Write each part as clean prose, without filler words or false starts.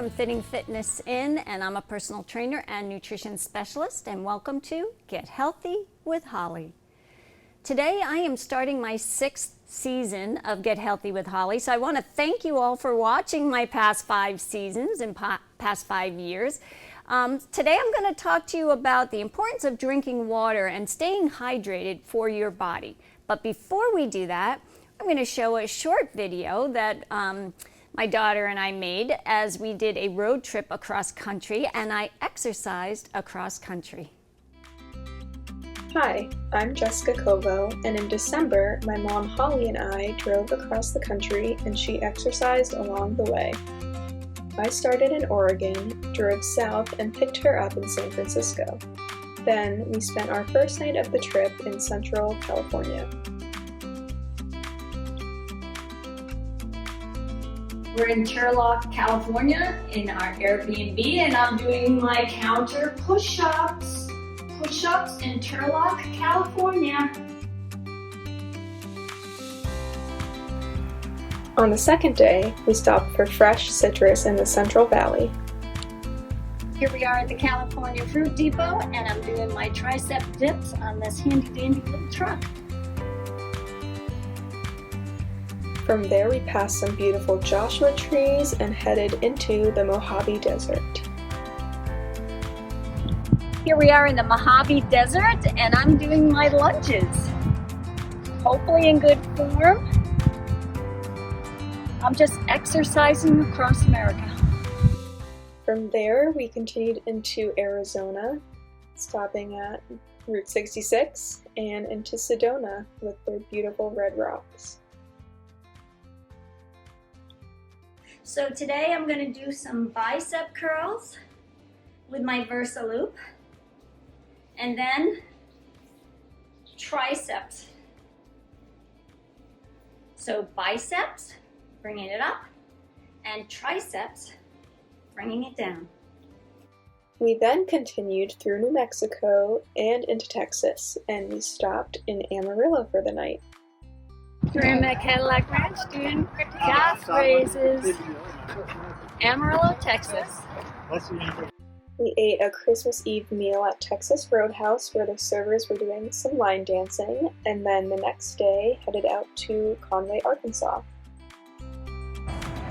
from Fitting Fitness In, and I'm a personal trainer and nutrition specialist, and welcome to Get Healthy with Holly. Today I am starting my 6th season of Get Healthy with Holly, so I want to thank you all for watching my past 5 seasons and past 5 years. Today I'm going to talk to you about the importance of drinking water and staying hydrated for your body. But before we do that, I'm going to show a short video that my daughter and I made as we did a road trip across country, and I exercised across country. Hi, I'm Jessica Kovo, and in December, my mom Holly and I drove across the country and she exercised along the way. I started in Oregon, drove south, and picked her up in San Francisco. Then we spent our first night of the trip in Central California. We're in Turlock, California in our Airbnb, and I'm doing my counter push-ups in Turlock, California. On the second day, we stopped for fresh citrus in the Central Valley. Here we are at the California Fruit Depot, and I'm doing my tricep dips on this handy dandy little truck. From there, we passed some beautiful Joshua trees and headed into the Mojave Desert. Here we are in the Mojave Desert, and I'm doing my lunges. Hopefully in good form. I'm just exercising across America. From there, we continued into Arizona, stopping at Route 66 and into Sedona with their beautiful red rocks. So today I'm going to do some bicep curls with my VersaLoop, and then triceps. So biceps, bringing it up, and triceps, bringing it down. We then continued through New Mexico and into Texas, and we stopped in Amarillo for the night. We're in the Cadillac Ranch doing calf raises, Amarillo, Texas. We ate a Christmas Eve meal at Texas Roadhouse where the servers were doing some line dancing, and then the next day headed out to Conway, Arkansas.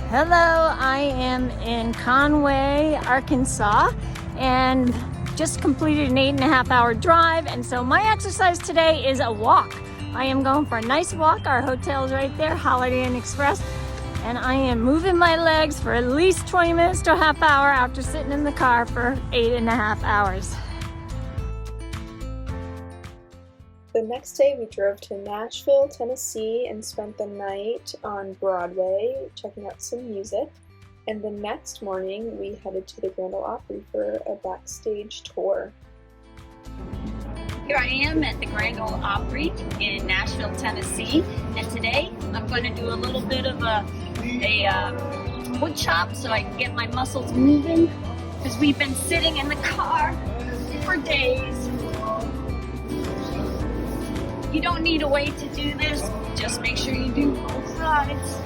Hello, I am in Conway, Arkansas, and just completed an 8.5-hour drive, and so my exercise today is a walk. I am going for a nice walk. Our hotel is right there, Holiday Inn Express, and I am moving my legs for at least 20 minutes to a half hour after sitting in the car for 8.5 hours. The next day we drove to Nashville, Tennessee and spent the night on Broadway checking out some music, and the next morning we headed to the Grand Ole Opry for a backstage tour. Here I am at the Grand Ole Opry in Nashville, Tennessee, and today I'm going to do a little bit of a wood chop so I can get my muscles moving, because we've been sitting in the car for days. You don't need a weight to do this, just make sure you do both sides.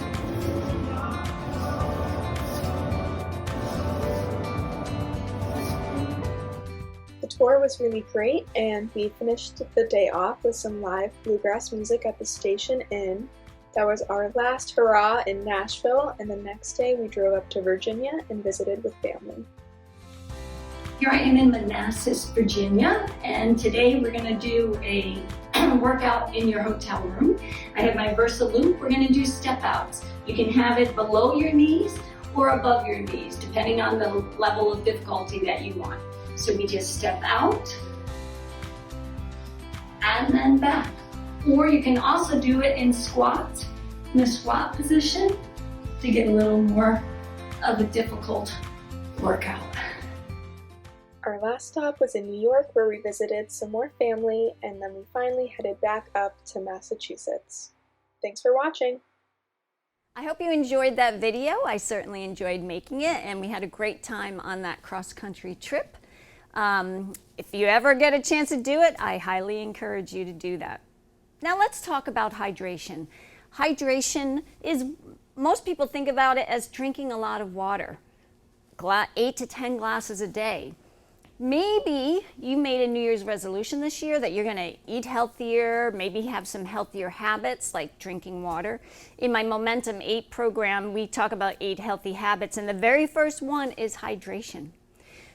The tour was really great, and we finished the day off with some live bluegrass music at the Station Inn. That was our last hurrah in Nashville, and the next day we drove up to Virginia and visited with family. Here I am in Manassas, Virginia, and today we're going to do a workout in your hotel room. I have my VersaLoop. We're going to do step outs. You can have it below your knees or above your knees, depending on the level of difficulty that you want. So we just step out and then back. Or you can also do it in squat, in the squat position, to get a little more of a difficult workout. Our last stop was in New York, where we visited some more family, and then we finally headed back up to Massachusetts. Thanks for watching. I hope you enjoyed that video. I certainly enjoyed making it, and we had a great time on that cross-country trip. If you ever get a chance to do it, I highly encourage you to do that. Now let's talk about hydration. Hydration is, most people think about it as drinking a lot of water. 8 to 10 glasses a day. Maybe you made a New Year's resolution this year that you're going to eat healthier, maybe have some healthier habits like drinking water. In my Momentum 8 program, we talk about 8 healthy habits, and the very first one is hydration.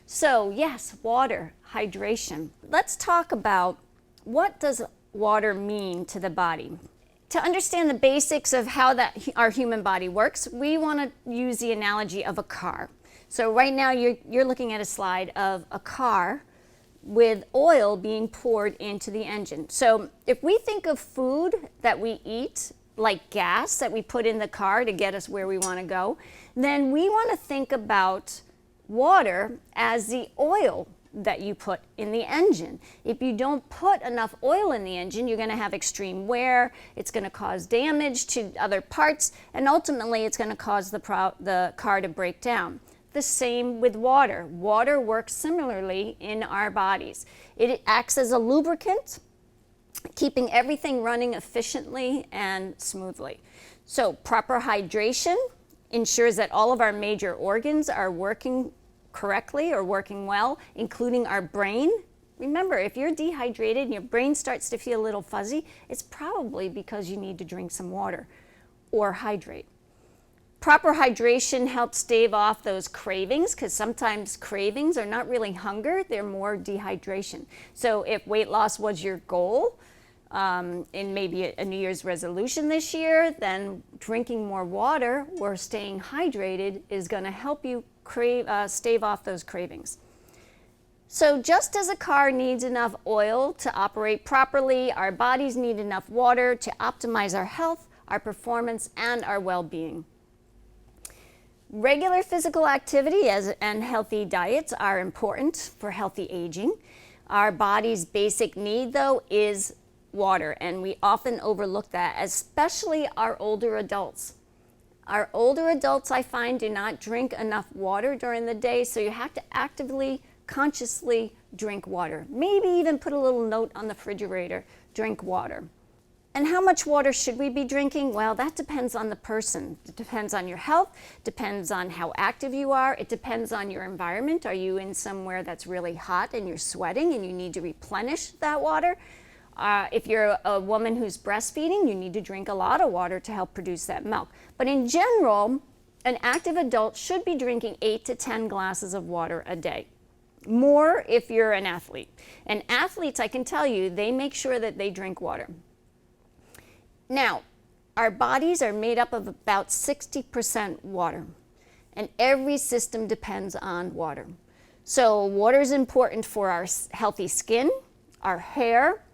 So yes, water, hydration. Let's talk about what does water mean to the body. To understand the basics of how our human body works, we want to use the analogy of a car. So right now you're looking at a slide of a car with oil being poured into the engine. So if we think of food that we eat, like gas that we put in the car to get us where we want to go, then we want to think about water as the oil that you put in the engine. If you don't put enough oil in the engine, you're going to have extreme wear, it's going to cause damage to other parts, and ultimately it's going to cause the car to break down. The same with water. Water works similarly in our bodies. It acts as a lubricant, keeping everything running efficiently and smoothly. So proper hydration ensures that all of our major organs are working correctly or working well, including our brain. Remember, if you're dehydrated and your brain starts to feel a little fuzzy, it's probably because you need to drink some water or hydrate. Proper hydration helps stave off those cravings, because sometimes cravings are not really hunger, they're more dehydration. So if weight loss was your goal, in maybe a New Year's resolution this year, then drinking more water or staying hydrated is going to help you stave off those cravings. So just as a car needs enough oil to operate properly, our bodies need enough water to optimize our health, our performance, and our well-being. Regular physical activity and healthy diets are important for healthy aging. Our body's basic need, though, is water, and we often overlook that, especially our older adults. Our older adults, I find, do not drink enough water during the day, so you have to actively, consciously drink water. Maybe even put a little note on the refrigerator, drink water. And how much water should we be drinking? Well, that depends on the person. It depends on your health, depends on how active you are, it depends on your environment. Are you in somewhere that's really hot and you're sweating and you need to replenish that water? If you're a woman who's breastfeeding, you need to drink a lot of water to help produce that milk. But in general, an active adult should be drinking 8 to 10 glasses of water a day. More if you're an athlete. And athletes, I can tell you, they make sure that they drink water. Now, our bodies are made up of about 60% water, and every system depends on water. So water is important for our healthy skin, our hair,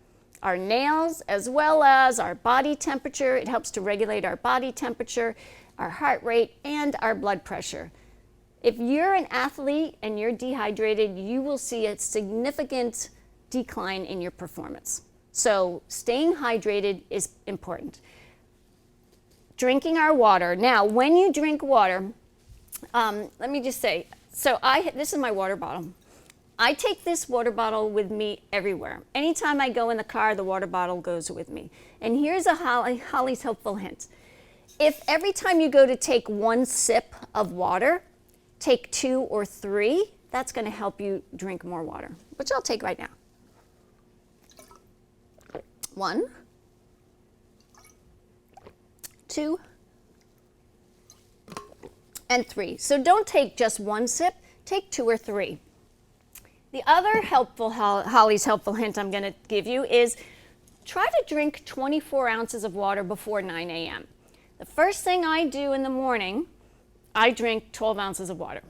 our nails, as well as our body temperature. It helps to regulate our body temperature, our heart rate, and our blood pressure. If you're an athlete and you're dehydrated, you will see a significant decline in your performance. So staying hydrated is important. Drinking our water. Now, when you drink water, let me just say, this is my water bottle. I take this water bottle with me everywhere. Anytime I go in the car, the water bottle goes with me. And here's a Holly's helpful hint. If every time you go to take one sip of water, take 2 or 3, that's going to help you drink more water, which I'll take right now. 1, 2, and 3. So don't take just one sip, take 2 or 3. The other Holly's helpful hint I'm going to give you is try to drink 24 ounces of water before 9 a.m. The first thing I do in the morning, I drink 12 ounces of water.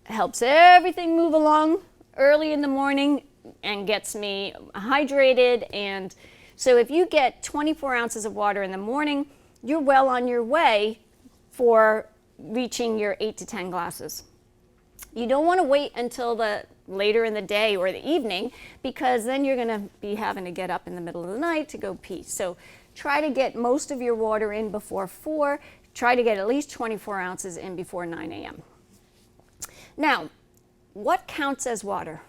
It helps everything move along early in the morning and gets me hydrated. And so if you get 24 ounces of water in the morning, you're well on your way for reaching your 8 to 10 glasses. You don't want to wait until later in the day or the evening, because then you're going to be having to get up in the middle of the night to go pee. So try to get most of your water in before 4. Try to get at least 24 ounces in before 9 a.m. Now, what counts as water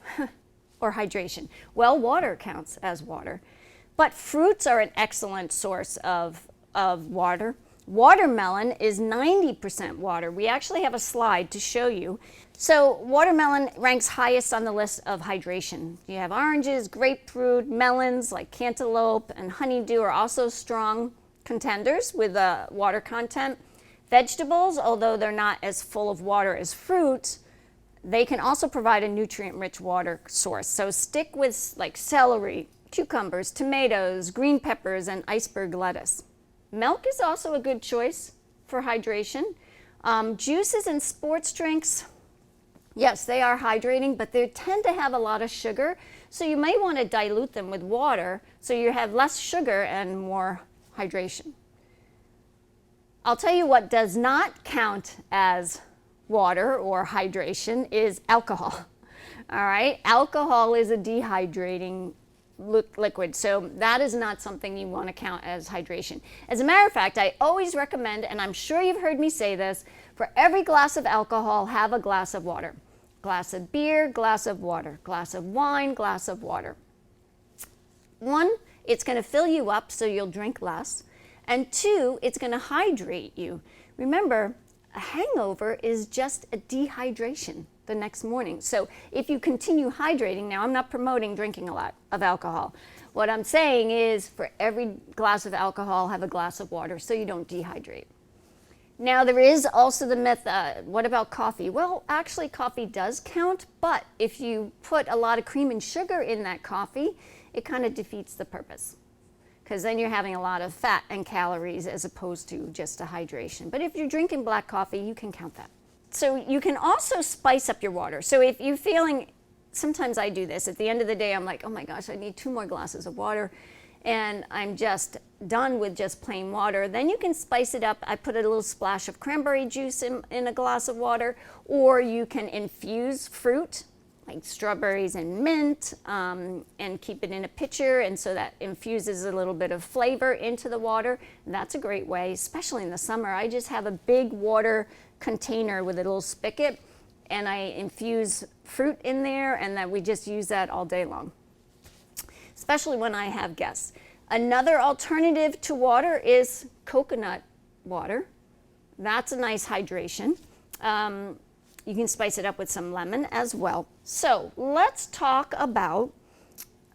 or hydration? Well, water counts as water, but fruits are an excellent source of water. Watermelon is 90% water. We actually have a slide to show you. So watermelon ranks highest on the list of hydration. You have oranges, grapefruit, melons like cantaloupe and honeydew are also strong contenders with water content. Vegetables, although they're not as full of water as fruit, they can also provide a nutrient-rich water source. So stick with like celery, cucumbers, tomatoes, green peppers, and iceberg lettuce. Milk is also a good choice for hydration. Juices and sports drinks, yes, they are hydrating, but they tend to have a lot of sugar, so you may want to dilute them with water so you have less sugar and more hydration. I'll tell you what does not count as water or hydration is alcohol. All right, alcohol is a dehydrating liquid, so that is not something you want to count as hydration. As a matter of fact, I always recommend, and I'm sure you've heard me say this, for every glass of alcohol, have a glass of water. Glass of beer, glass of water. Glass of wine, glass of water. One, it's going to fill you up so you'll drink less, and two, it's going to hydrate you. Remember, a hangover is just a dehydration the next morning. So if you continue hydrating, now I'm not promoting drinking a lot of alcohol. What I'm saying is for every glass of alcohol, have a glass of water so you don't dehydrate. Now there is also the myth, what about coffee? Well, actually coffee does count, but if you put a lot of cream and sugar in that coffee, it kind of defeats the purpose, because then you're having a lot of fat and calories as opposed to just a hydration. But if you're drinking black coffee, you can count that. So you can also spice up your water. So if you're feeling, sometimes I do this, at the end of the day I'm like, oh my gosh, I need 2 more glasses of water, and I'm just done with just plain water, then you can spice it up. I put a little splash of cranberry juice in a glass of water, or you can infuse fruit like strawberries and mint, and keep it in a pitcher, and so that infuses a little bit of flavor into the water. And that's a great way, especially in the summer. I just have a big water container with a little spigot, and I infuse fruit in there, and then we just use that all day long, especially when I have guests. Another alternative to water is coconut water. That's a nice hydration. You can spice it up with some lemon as well. So let's talk about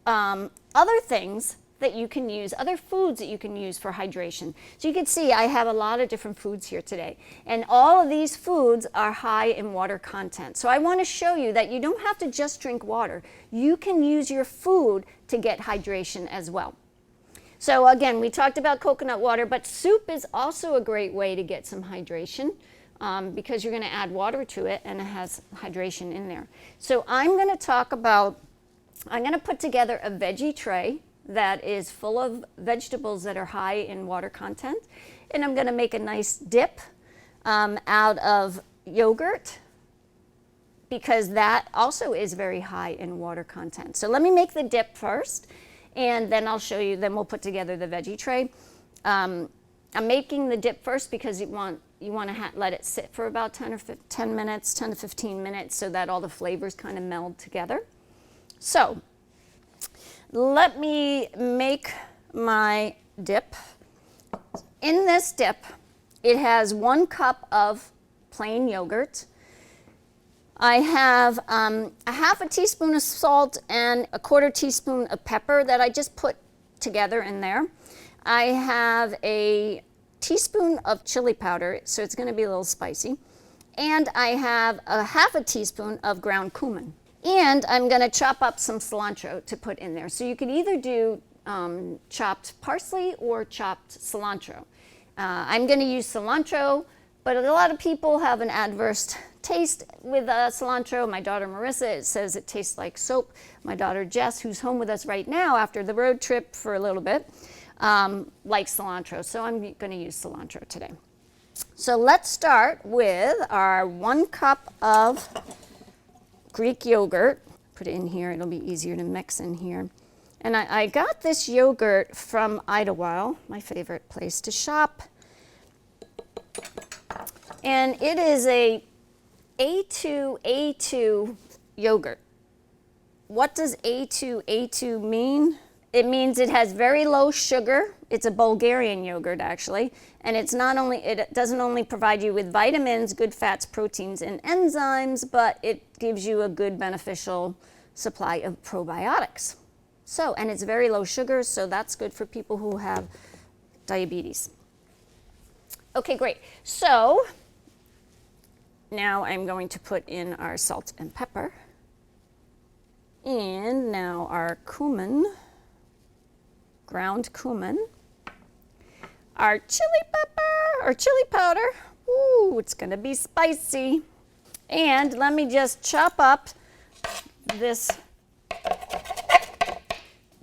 other things that you can use, other foods that you can use for hydration. So you can see I have a lot of different foods here today, and all of these foods are high in water content. So I want to show you that you don't have to just drink water. You can use your food to get hydration as well. So again, we talked about coconut water, but soup is also a great way to get some hydration. Because you're going to add water to it and it has hydration in there. So I'm going to put together a veggie tray that is full of vegetables that are high in water content, and I'm going to make a nice dip out of yogurt, because that also is very high in water content. So let me make the dip first, and then I'll show you, then we'll put together the veggie tray. I'm making the dip first because you want to let it sit for about 10 to 15 minutes so that all the flavors kind of meld together. So let me make my dip. In this dip, it has 1 cup of plain yogurt. I have a half a teaspoon of salt and a 1/4 teaspoon of pepper that I just put together in there. I have a teaspoon of chili powder, so it's going to be a little spicy, and I have a half a teaspoon of ground cumin, and I'm going to chop up some cilantro to put in there. So you could either do chopped parsley or chopped cilantro. I'm going to use cilantro, but a lot of people have an adverse taste with cilantro. My daughter Marissa, it says it tastes like soap. My daughter Jess, who's home with us right now after the road trip for a little bit, like cilantro, so I'm going to use cilantro today. So let's start with our 1 cup of Greek yogurt. Put it in here, it'll be easier to mix in here. And I got this yogurt from Idlewild, my favorite place to shop. And it is a A2 yogurt. What does A2 mean? It means it has very low sugar. It's a Bulgarian yogurt, actually. And it's not only, it doesn't only provide you with vitamins, good fats, proteins, and enzymes, but it gives you a good beneficial supply of probiotics. So, and it's very low sugar, so that's good for people who have diabetes. Okay, great. So now I'm going to put in our salt and pepper. And now our cumin, ground cumin, our chili pepper or chili powder. Ooh, it's gonna be spicy. And let me just chop up this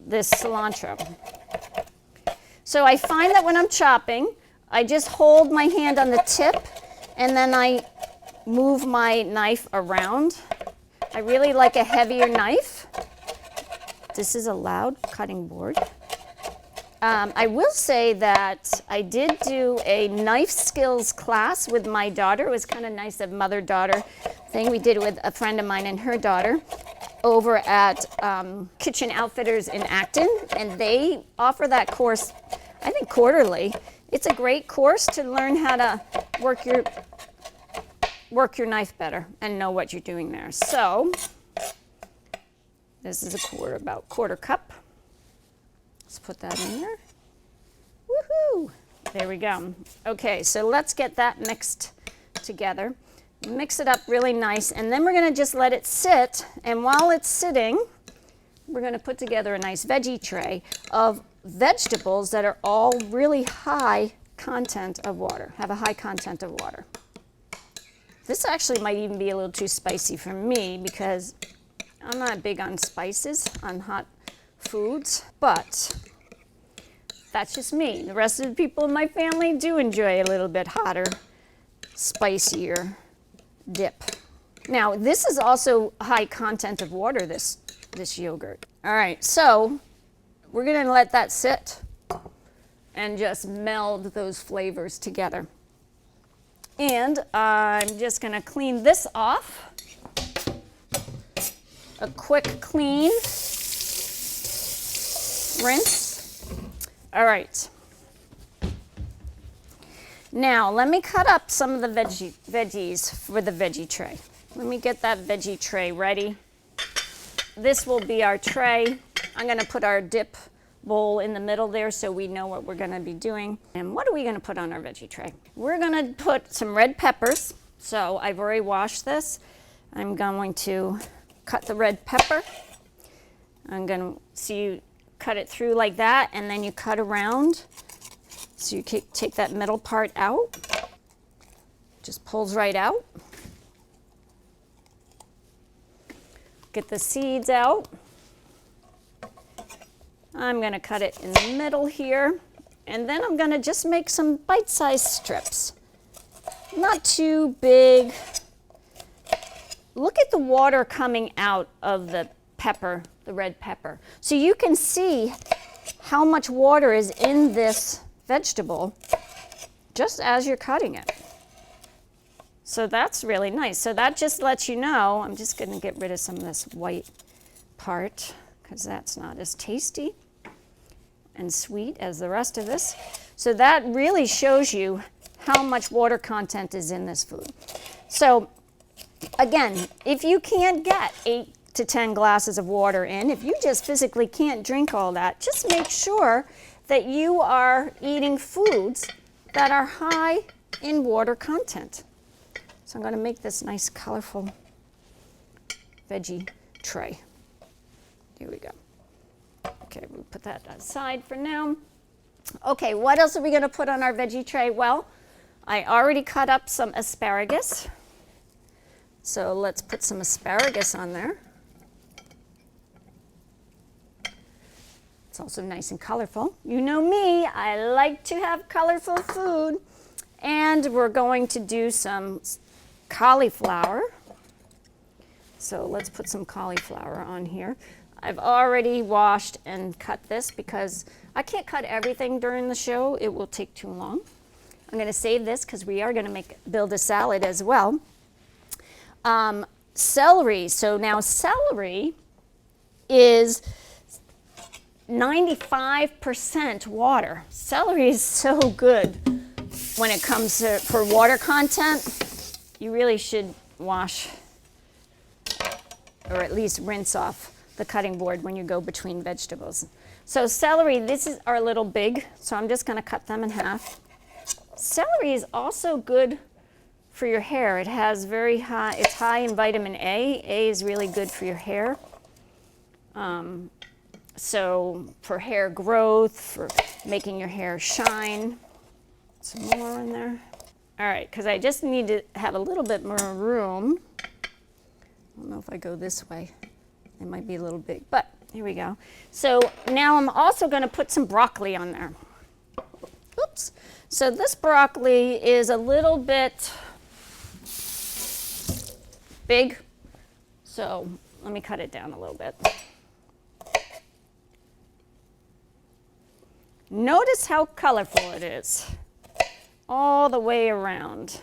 cilantro. So I find that when I'm chopping, I just hold my hand on the tip and then I move my knife around. I really like a heavier knife. This is a loud cutting board. I will say that I did do a knife skills class with my daughter. It was kind of nice, a mother-daughter thing. We did it with a friend of mine and her daughter over at Kitchen Outfitters in Acton, and they offer that course, I think, quarterly. It's a great course to learn how to work your knife better and know what you're doing there. So this is about quarter cup. Let's put that in there. Woohoo! There we go. Okay, so let's get that mixed together. Mix it up really nice, and then we're going to just let it sit. And while it's sitting, we're going to put together a nice veggie tray of vegetables that are all really high content of water, have a high content of water. This actually might even be a little too spicy for me because I'm not big on spices, on hot foods, but that's just me. The rest of the people in my family do enjoy a little bit hotter, spicier dip. Now, this is also high content of water, this yogurt. All right, so we're gonna let that sit and just meld those flavors together. And I'm just gonna clean this off. A quick clean rinse. All right. Now let me cut up some of the veggies for the veggie tray. Let me get that veggie tray ready. This will be our tray. I'm gonna put our dip bowl in the middle there so we know what we're gonna be doing. And what are we gonna put on our veggie tray? We're gonna put some red peppers. So I've already washed this. I'm going to cut the red pepper. I'm gonna see you cut it through like that, and then you cut around. So you take that middle part out. Just pulls right out. Get the seeds out. I'm gonna cut it in the middle here, and then I'm gonna just make some bite-sized strips. Not too big. Look at the water coming out of the pepper, the red pepper. So you can see how much water is in this vegetable just as you're cutting it. So that's really nice. So that just lets you know, I'm just gonna get rid of some of this white part because that's not as tasty and sweet as the rest of this. So that really shows you how much water content is in this food. So again, if you can't get 8 to 10 glasses of water in, if you just physically can't drink all that, just make sure that you are eating foods that are high in water content. So I'm going to make this nice colorful veggie tray. Here we go. Okay, we'll put that aside for now. Okay, what else are we going to put on our veggie tray? Well, I already cut up some asparagus. So let's put some asparagus on there. It's also nice and colorful. You know me, I like to have colorful food. And we're going to do some cauliflower. So let's put some cauliflower on here. I've already washed and cut this because I can't cut everything during the show. It will take too long. I'm going to save this because we are going to build a salad as well. Celery. So now celery is 95% water. Celery is so good when it comes to for water content. You really should wash or at least rinse off the cutting board when you go between vegetables. So celery, this is are a little big, so I'm just going to cut them in half. Celery is also good for your hair. It has it's high in vitamin A. A is really good for your hair. So for hair growth, for making your hair shine. Some more in there. All right, because I just need to have a little bit more room. I don't know if I go this way. It might be a little big, but here we go. So now I'm also going to put some broccoli on there. Oops. So this broccoli is a little bit big, so let me cut it down a little bit. Notice how colorful it is all the way around.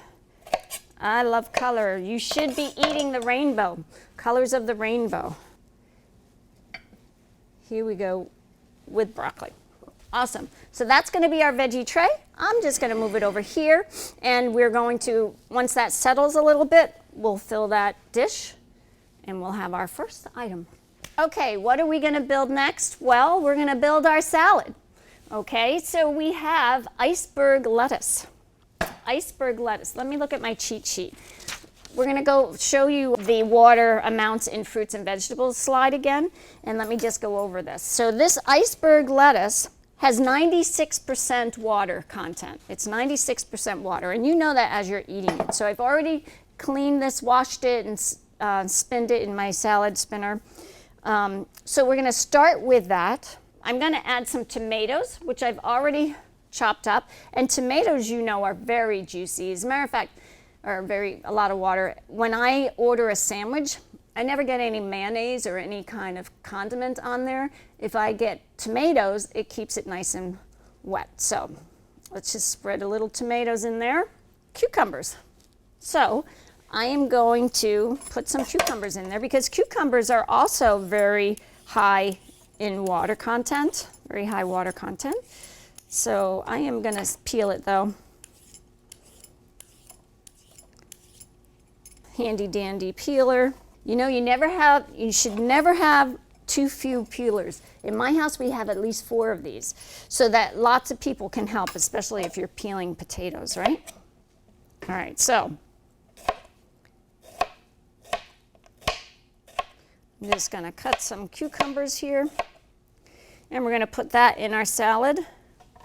I love color. You should be eating the rainbow, colors of the rainbow. Here we go with broccoli. Awesome. So that's going to be our veggie tray. I'm just going to move it over here, and we're going to, once that settles a little bit, we'll fill that dish and we'll have our first item. Okay, what are we going to build next? Well, we're going to build our salad. Okay, so we have iceberg lettuce. Iceberg lettuce. Let me look at my cheat sheet. We're going to go show you the water amounts in fruits and vegetables slide again, and let me just go over this. So this iceberg lettuce has 96% water content. It's 96% water, and you know that as you're eating it. So I've already cleaned this, washed it, and spinned it in my salad spinner. So we're going to start with that. I'm going to add some tomatoes, which I've already chopped up. And tomatoes, you know, are very juicy. As a matter of fact, are a lot of water. When I order a sandwich, I never get any mayonnaise or any kind of condiment on there. If I get tomatoes, it keeps it nice and wet. So let's just spread a little tomatoes in there. Cucumbers. So I am going to put some cucumbers in there because cucumbers are also very high in water content, very high water content. So I am going to peel it though. Handy dandy peeler. You know, you should never have too few peelers. In my house, we have at least 4 of these so that lots of people can help, especially if you're peeling potatoes, right? All right, so I'm just going to cut some cucumbers here, and we're going to put that in our salad.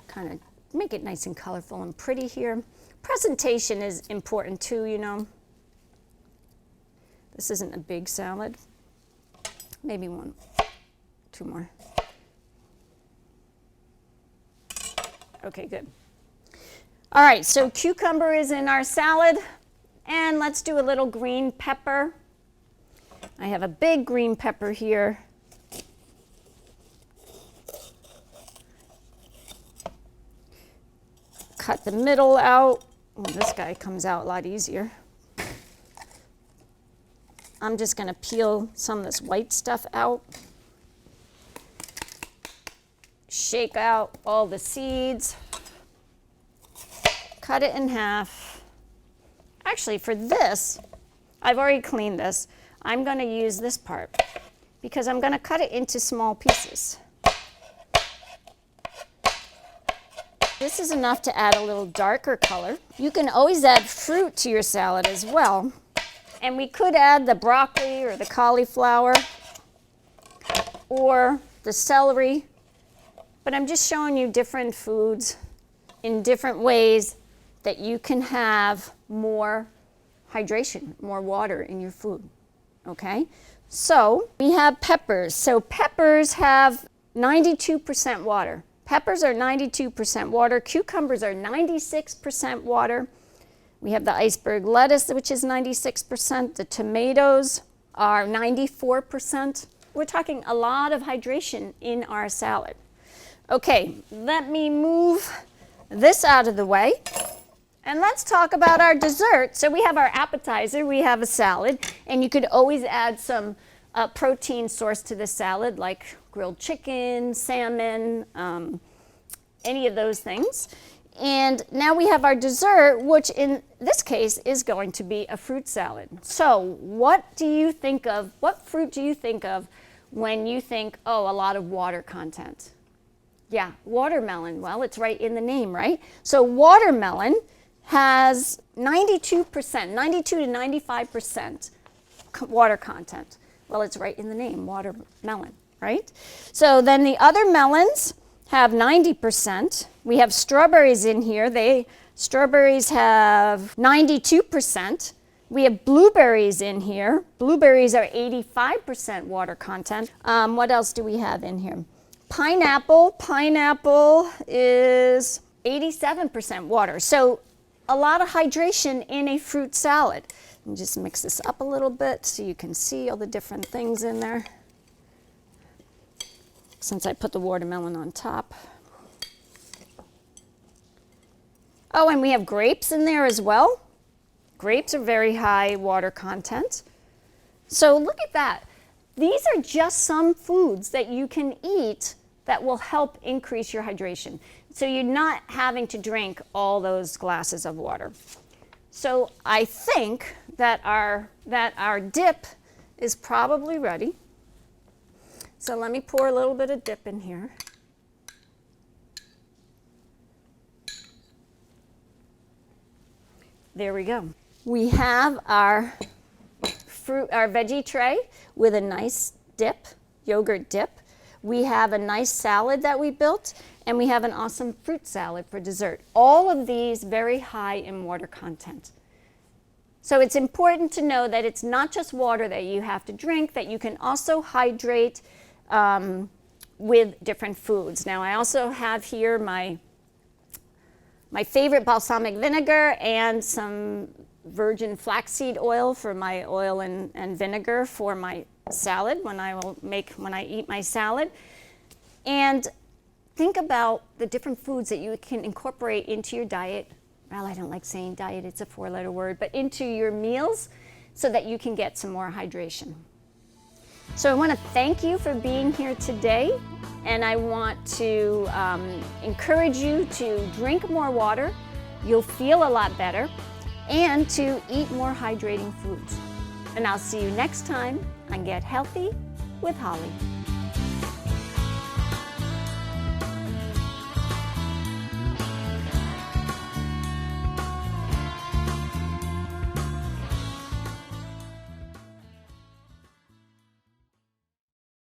Kind of make it nice and colorful and pretty here. Presentation is important too, you know. This isn't a big salad. Maybe 1, 2 more. Okay, good. All right, so cucumber is in our salad, and let's do a little green pepper. I have a big green pepper here. Cut the middle out. Oh, this guy comes out a lot easier. I'm just going to peel some of this white stuff out. Shake out all the seeds. Cut it in half. Actually, for this, I've already cleaned this. I'm going to use this part because I'm going to cut it into small pieces. This is enough to add a little darker color. You can always add fruit to your salad as well. And we could add the broccoli or the cauliflower or the celery. But I'm just showing you different foods in different ways that you can have more hydration, more water in your food. Okay? So we have peppers. So peppers have 92% water. Peppers are 92% water. Cucumbers are 96% water. We have the iceberg lettuce, which is 96%. The tomatoes are 94%. We're talking a lot of hydration in our salad. Okay, let me move this out of the way. And let's talk about our dessert. So we have our appetizer, we have a salad, and you could always add some a protein source to the salad, like grilled chicken, salmon, any of those things. And now we have our dessert, which in this case is going to be a fruit salad. So what do you think of, what fruit do you think of when you think, oh, a lot of water content? Yeah, watermelon. Well, it's right in the name, right? So watermelon has 92%, 92 to 95% water content. Well, it's right in the name, watermelon, right? So then the other melons have 90%. We have strawberries in here. Strawberries have 92%. We have blueberries in here. Blueberries are 85% water content. What else do we have in here? Pineapple. Pineapple is 87% water. So a lot of hydration in a fruit salad. Let me just mix this up a little bit so you can see all the different things in there. Since I put the watermelon on top. Oh, and we have grapes in there as well. Grapes are very high water content. So look at that. These are just some foods that you can eat that will help increase your hydration. So you're not having to drink all those glasses of water. So I think that our dip is probably ready. So let me pour a little bit of dip in here. There we go. We have our veggie tray with a nice dip, yogurt dip. We have a nice salad that we built, and we have an awesome fruit salad for dessert. All of these very high in water content. So it's important to know that it's not just water that you have to drink, that you can also hydrate with different foods. Now I also have here my favorite balsamic vinegar and some virgin flaxseed oil for my oil and vinegar for my salad when I eat my salad. And think about the different foods that you can incorporate into your diet. Well, I don't like saying diet, it's a 4-letter word, but into your meals so that you can get some more hydration. So I want to thank you for being here today, and I want to encourage you to drink more water. You'll feel a lot better, and to eat more hydrating foods. And I'll see you next time on Get Healthy with Holly.